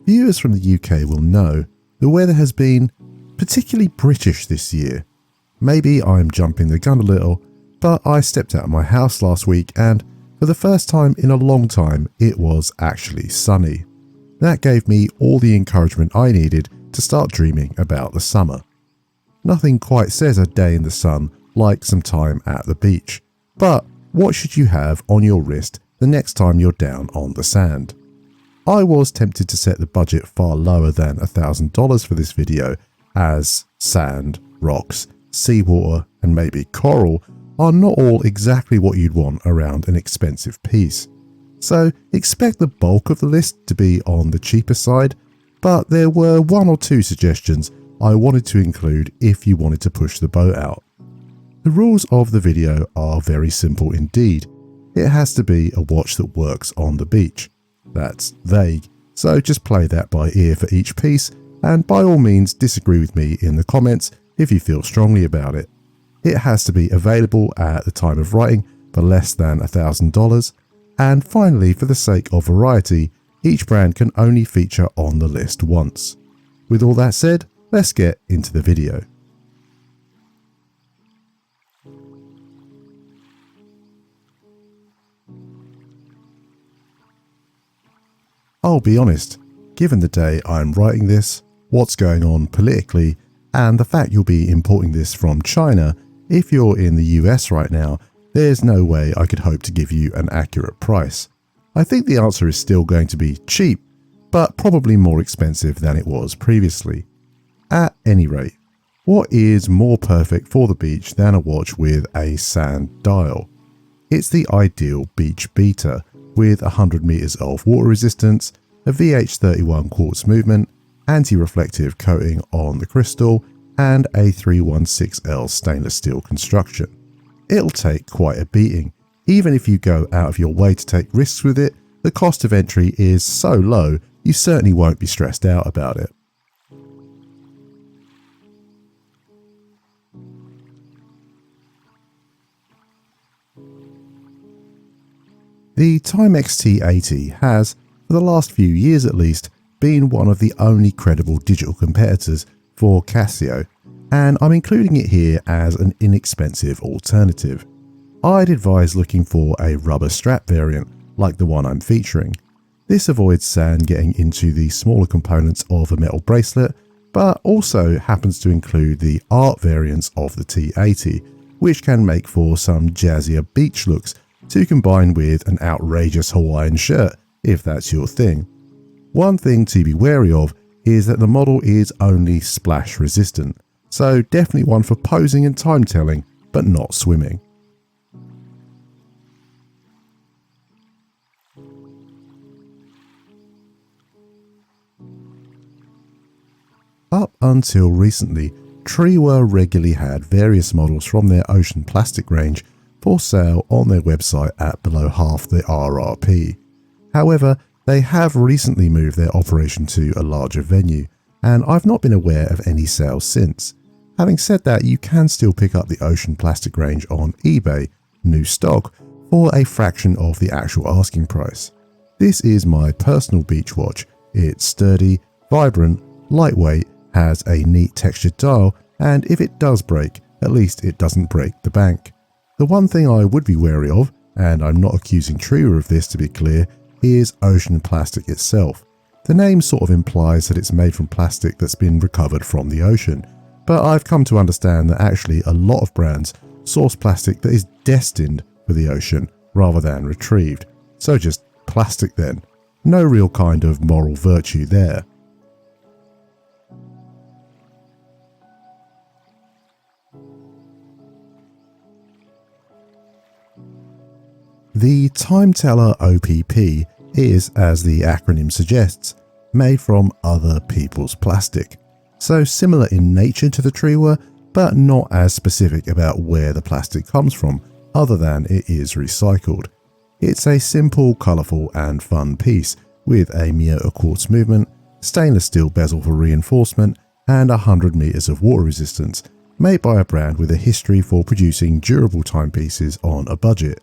Viewers from the UK will know the weather has been particularly British this year. Maybe I'm jumping the gun a little, but I stepped out of my house last week and for the first time in a long time it was actually sunny. That gave me all the encouragement I needed to start dreaming about the summer. Nothing quite says a day in the sun like some time at the beach, but what should you have on your wrist the next time you're down on the sand? I was tempted to set the budget far lower than $1,000 for this video, as sand, rocks, seawater and maybe coral are not all exactly what you'd want around an expensive piece. So expect the bulk of the list to be on the cheaper side, but there were one or two suggestions I wanted to include if you wanted to push the boat out. The rules of the video are very simple indeed. It has to be a watch that works on the beach. That's vague, so just play that by ear for each piece, and by all means disagree with me in the comments if you feel strongly about it. It has to be available at the time of writing for less than $1,000, and finally, for the sake of variety, each brand can only feature on the list once. With all that said, let's get into the video. I'll be honest, given the day I'm writing this, what's going on politically, and the fact you'll be importing this from China, if you're in the US right now, there's no way I could hope to give you an accurate price. I think the answer is still going to be cheap, but probably more expensive than it was previously. At any rate, what is more perfect for the beach than a watch with a sand dial? It's the ideal beach beater, with 100 meters of water resistance, a VH31 quartz movement, anti-reflective coating on the crystal, and a 316L stainless steel construction. It'll take quite a beating. Even if you go out of your way to take risks with it, the cost of entry is so low you certainly won't be stressed out about it. The Timex T80 has, for the last few years at least, been one of the only credible digital competitors for Casio, and I'm including it here as an inexpensive alternative. I'd advise looking for a rubber strap variant like the one I'm featuring. This avoids sand getting into the smaller components of a metal bracelet, but also happens to include the art variants of the T80, which can make for some jazzier beach looks to combine with an outrageous Hawaiian shirt if that's your thing. One thing to be wary of is that the model is only splash resistant, so definitely one for posing and time telling, but not swimming. Up until recently, Triwa regularly had various models from their ocean plastic range for sale on their website at below half the RRP. However, they have recently moved their operation to a larger venue, and I've not been aware of any sales since. Having said that, you can still pick up the ocean plastic range on eBay, new stock, for a fraction of the actual asking price. This is my personal beach watch. It's sturdy, vibrant, lightweight, has a neat textured dial, and if it does break, at least it doesn't break the bank. The one thing I would be wary of, and I'm not accusing Triwa of this to be clear, is ocean plastic itself. The name sort of implies that it's made from plastic that's been recovered from the ocean, but I've come to understand that actually a lot of brands source plastic that is destined for the ocean rather than retrieved. So just plastic then. No real kind of moral virtue there. The Timeteller OPP is, as the acronym suggests, made from other people's plastic. So similar in nature to the Triwa, but not as specific about where the plastic comes from, other than it is recycled. It's a simple, colourful and fun piece with a Miyota quartz movement, stainless steel bezel for reinforcement, and 100 meters of water resistance, made by a brand with a history for producing durable timepieces on a budget.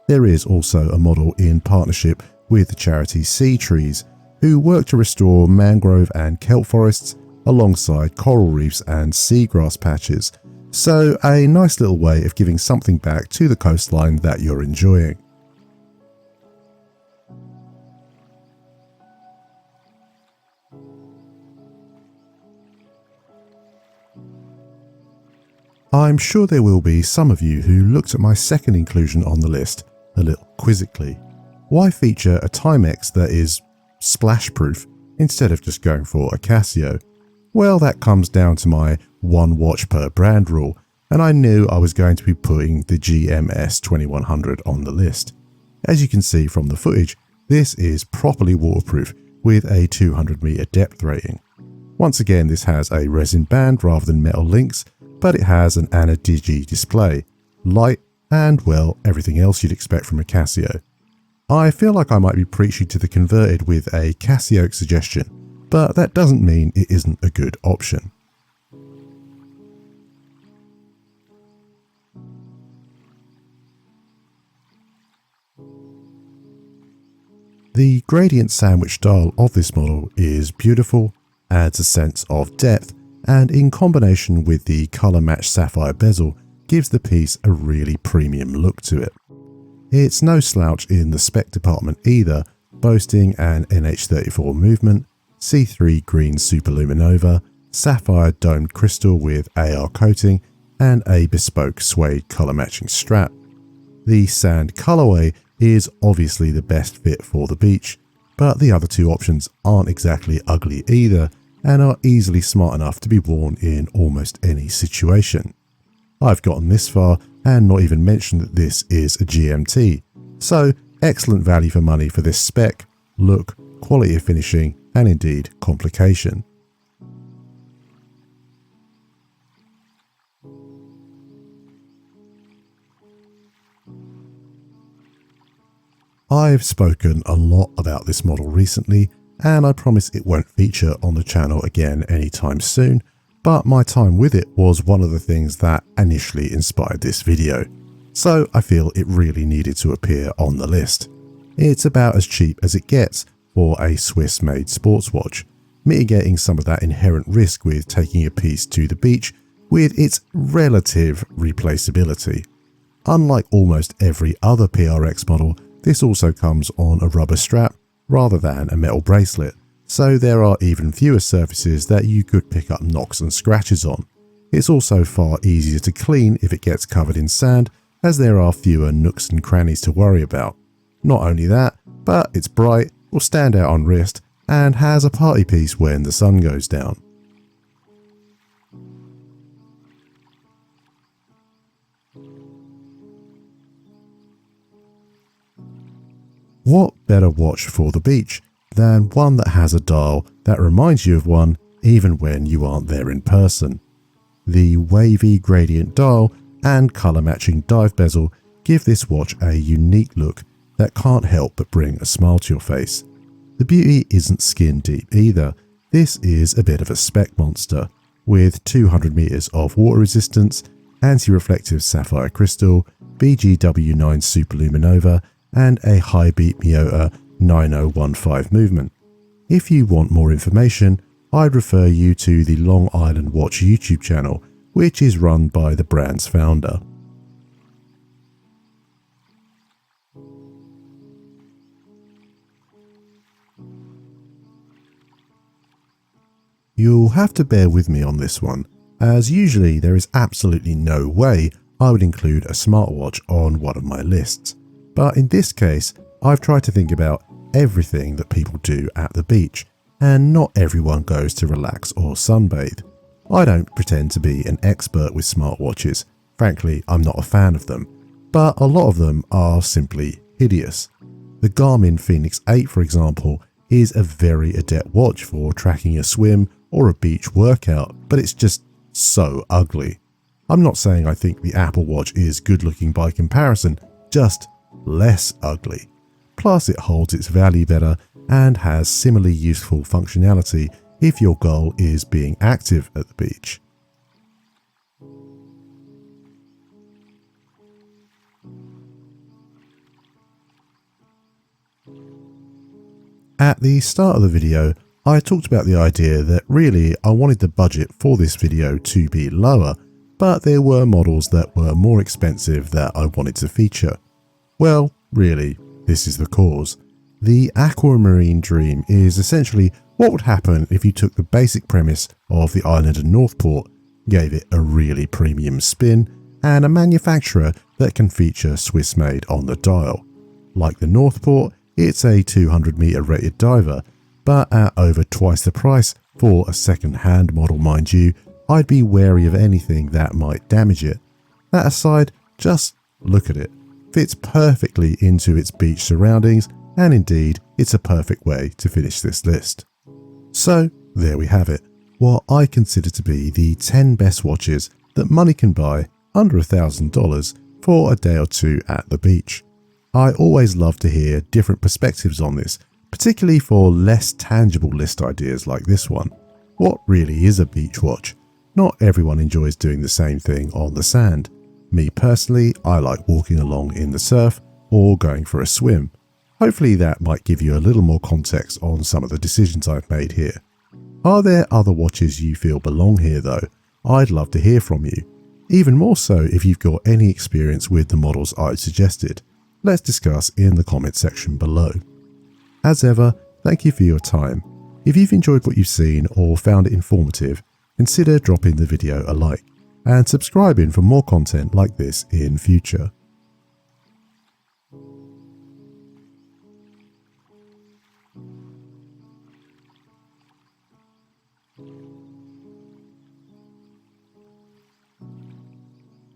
There is also a model in partnership with the charity Sea Trees, who work to restore mangrove and kelp forests alongside coral reefs and seagrass patches. So a nice little way of giving something back to the coastline that you're enjoying. I'm sure there will be some of you who looked at my second inclusion on the list a little quizzically. Why feature a Timex that is splash-proof instead of just going for a Casio? Well, that comes down to my one watch per brand rule, and I knew I was going to be putting the GMS2100 on the list. As you can see from the footage, this is properly waterproof with a 200 meter depth rating. Once again, this has a resin band rather than metal links, but it has an Addiesdive display, light, and well, everything else you'd expect from a Casio. I feel like I might be preaching to the converted with a Casio suggestion, but that doesn't mean it isn't a good option. The gradient sandwich dial of this model is beautiful, adds a sense of depth, and in combination with the colour matched sapphire bezel gives the piece a really premium look to it. It's no slouch in the spec department either, boasting an NH34 movement, C3 green superluminova, sapphire domed crystal with AR coating, and a bespoke suede colour matching strap. The sand colourway is obviously the best fit for the beach, but the other two options aren't exactly ugly either and are easily smart enough to be worn in almost any situation. I've gotten this far and not even mentioned that this is a GMT, so excellent value for money for this spec, look, quality of finishing, and indeed complication. I've spoken a lot about this model recently, and I promise it won't feature on the channel again anytime soon, but my time with it was one of the things that initially inspired this video, so I feel it really needed to appear on the list. It's about as cheap as it gets for a Swiss-made sports watch, mitigating some of that inherent risk with taking a piece to the beach with its relative replaceability. Unlike almost every other PRX model, this also comes on a rubber strap rather than a metal bracelet, so there are even fewer surfaces that you could pick up knocks and scratches on. It's also far easier to clean if it gets covered in sand, as there are fewer nooks and crannies to worry about. Not only that, but it's bright, will stand out on wrist, and has a party piece when the sun goes down. What better watch for the beach than one that has a dial that reminds you of one even when you aren't there in person? The wavy gradient dial and colour matching dive bezel give this watch a unique look that can't help but bring a smile to your face. The beauty isn't skin deep either. This is a bit of a spec monster, with 200 meters of water resistance, anti-reflective sapphire crystal, BGW9 superluminova, and a high beat Miyota 9015 movement. If you want more information, I'd refer you to the Long Island Watch YouTube channel, which is run by the brand's founder. You'll have to bear with me on this one, as usually there is absolutely no way I would include a smartwatch on one of my lists. But in this case, I've tried to think about everything that people do at the beach, and not everyone goes to relax or sunbathe. I don't pretend to be an expert with smartwatches, frankly I'm not a fan of them, but a lot of them are simply hideous. The Garmin Fenix 8 for example is a very adept watch for tracking a swim or a beach workout, but it's just so ugly. I'm not saying I think the Apple Watch is good looking by comparison, just less ugly. Plus it holds its value better and has similarly useful functionality if your goal is being active at the beach. At the start of the video, I talked about the idea that really I wanted the budget for this video to be lower, but there were models that were more expensive that I wanted to feature. Well, really, this is the cause. The Aquamarine dream is essentially what would happen if you took the basic premise of the island of Northport, gave it a really premium spin, and a manufacturer that can feature Swiss made on the dial. Like the Northport, it's a 200 meter rated diver, but at over twice the price for a second-hand model, mind you, I'd be wary of anything that might damage it. That aside, just look at it. Fits perfectly into its beach surroundings, and indeed, it's a perfect way to finish this list. So, there we have it, what I consider to be the 10 best watches that money can buy under $1,000 for a day or two at the beach. I always love to hear different perspectives on this, particularly for less tangible list ideas like this one. What really is a beach watch? Not everyone enjoys doing the same thing on the sand. Me personally, I like walking along in the surf or going for a swim. Hopefully that might give you a little more context on some of the decisions I've made here. Are there other watches you feel belong here though? I'd love to hear from you. Even more so if you've got any experience with the models I've suggested. Let's discuss in the comment section below. As ever, thank you for your time. If you've enjoyed what you've seen or found it informative, consider dropping the video a like and subscribing for more content like this in future.